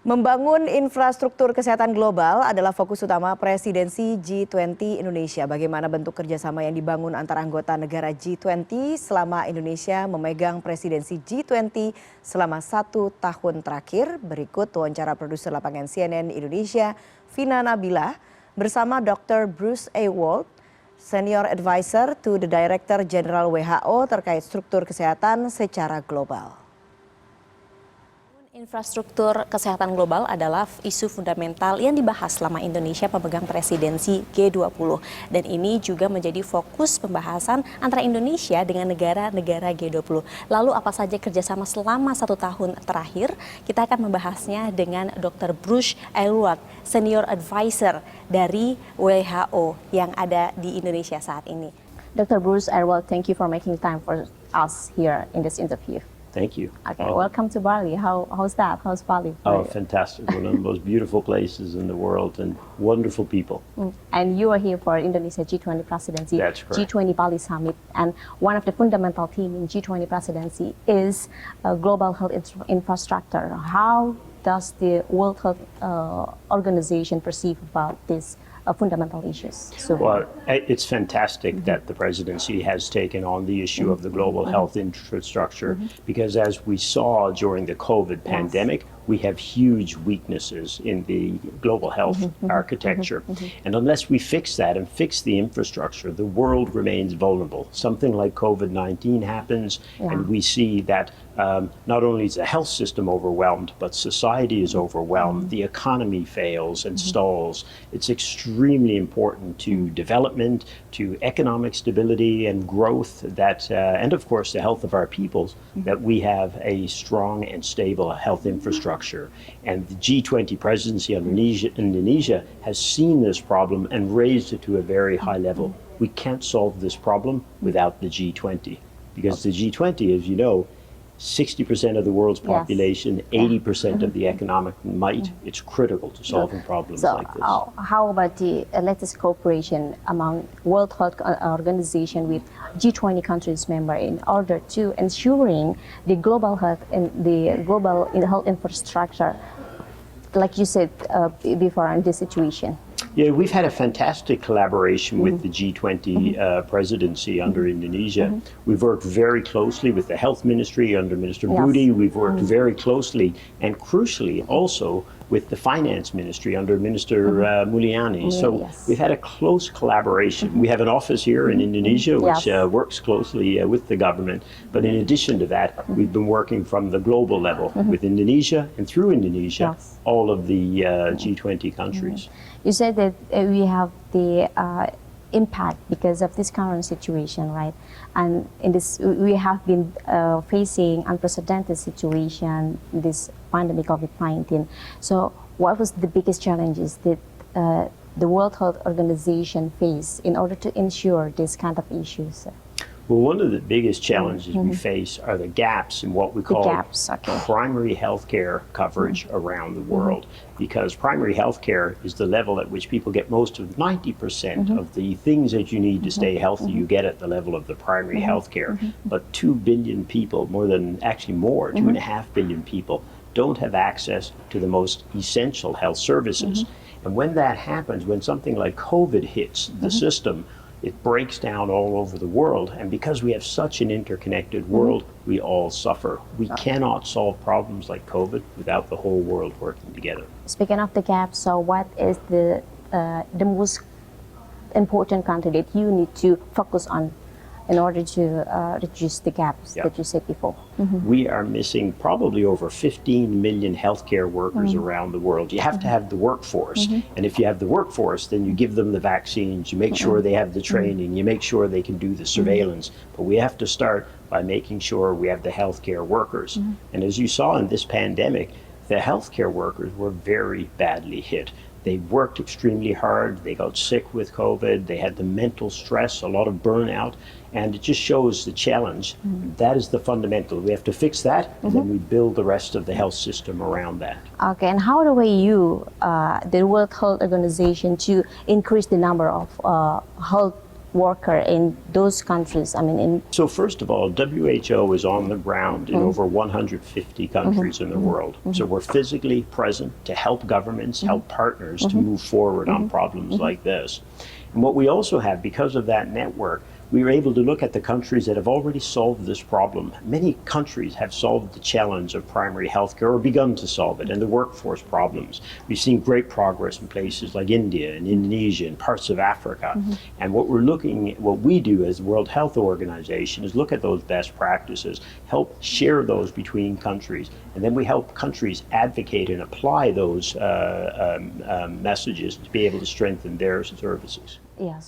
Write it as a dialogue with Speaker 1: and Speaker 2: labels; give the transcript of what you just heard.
Speaker 1: Membangun infrastruktur kesehatan global adalah fokus utama Presidensi G20 Indonesia. Bagaimana bentuk kerjasama yang dibangun antar anggota negara G20 selama Indonesia memegang Presidensi G20 selama 1 tahun terakhir. Berikut wawancara produser Lapangan CNN Indonesia, Fina Nabilah, bersama Dr. Bruce Aylward, Senior Advisor to the Director General WHO terkait struktur kesehatan secara global.
Speaker 2: Infrastruktur kesehatan global adalah isu fundamental yang dibahas selama Indonesia pemegang presidensi G20. Dan ini juga menjadi fokus pembahasan antara Indonesia dengan negara-negara G20. Lalu apa saja kerjasama selama 1 tahun terakhir? Kita akan membahasnya dengan Dr. Bruce Aylward, Senior Advisor dari WHO yang ada di Indonesia saat ini. Dr. Bruce Aylward, thank you for making time for us here in this interview.
Speaker 3: Thank you.
Speaker 2: Okay, welcome to Bali. How's that? How's Bali?
Speaker 3: Oh, fantastic. One of the most beautiful places in the world and wonderful people.
Speaker 2: And you are here for Indonesia G20 presidency.
Speaker 3: That's correct.
Speaker 2: G20 Bali Summit. And one of the fundamental themes in G20 presidency is global health infrastructure. How does the World Health Organization perceive about this fundamental issues?
Speaker 3: Well, it's fantastic that the presidency has taken on the issue of the global health infrastructure because as we saw during the COVID pandemic, we have huge weaknesses in the global health architecture. And unless we fix that and fix the infrastructure, the world remains vulnerable. Something like COVID-19 happens and we see that not only is the health system overwhelmed, but society is overwhelmed. The economy fails and stalls. It's extremely important to development, to economic stability and growth, that, and of course the health of our peoples, that we have a strong and stable health infrastructure. And the G20 presidency of Indonesia has seen this problem and raised it to a very high level. We can't solve this problem without the G20 because the G20, as you know, 60% of the world's population, 80% of the economic might. It's critical to solving problems like this.
Speaker 2: How about the latest cooperation among World Health Organization with G20 countries member in order to ensuring the global health and the global health infrastructure, like you said before in this situation?
Speaker 3: Yeah, we've had a fantastic collaboration with the G20 presidency under Indonesia. We've worked very closely with the health ministry under Minister Budi. We've worked very closely and crucially also with the finance ministry under Minister Mulyani. So we've had a close collaboration. We have an office here in Indonesia which works closely with the government. But in addition to that, we've been working from the global level with Indonesia and through Indonesia, all of the G20 countries.
Speaker 2: You said that we have the impact because of this current situation, right? And in this, we have been facing unprecedented situation, this pandemic COVID-19. So, what was the biggest challenges that the World Health Organization faced in order to ensure this kind of issues?
Speaker 3: Well, one of the biggest challenges we face are the gaps in what we call primary healthcare coverage around the world. Because primary healthcare is the level at which people get most of 90% of the things that you need to stay healthy, you get at the level of the primary healthcare. But 2 billion people, actually more, 2.5 billion people, don't have access to the most essential health services. And when that happens, when something like COVID hits the system, it breaks down all over the world, and because we have such an interconnected world, we all suffer. We cannot solve problems like COVID without the whole world working together.
Speaker 2: Speaking of the gaps, so what is the most important country that you need to focus on in order to reduce the gaps that you said before?
Speaker 3: We are missing probably over 15 million healthcare workers around the world. You have to have the workforce. And if you have the workforce, then you give them the vaccines, you make sure they have the training, you make sure they can do the surveillance. But we have to start by making sure we have the healthcare workers. And as you saw in this pandemic, the healthcare workers were very badly hit. They worked extremely hard, they got sick with COVID, they had the mental stress, a lot of burnout, and it just shows the challenge. That is the fundamental. We have to fix that, and then we build the rest of the health system around that.
Speaker 2: Okay, and how do you, the World Health Organization, to increase the number of health worker in those countries? I mean, in
Speaker 3: So first of all, WHO is on the ground in over 150 countries in the world. So we're physically present to help governments, help partners to move forward on problems like this. And what we also have, because of that network, we were able to look at the countries that have already solved this problem. Many countries have solved the challenge of primary health care or begun to solve it, and the workforce problems. We've seen great progress in places like India and Indonesia and parts of Africa. And what we do as the World Health Organization is look at those best practices, help share those between countries, and then we help countries advocate and apply those messages to be able to strengthen their services.
Speaker 2: yes.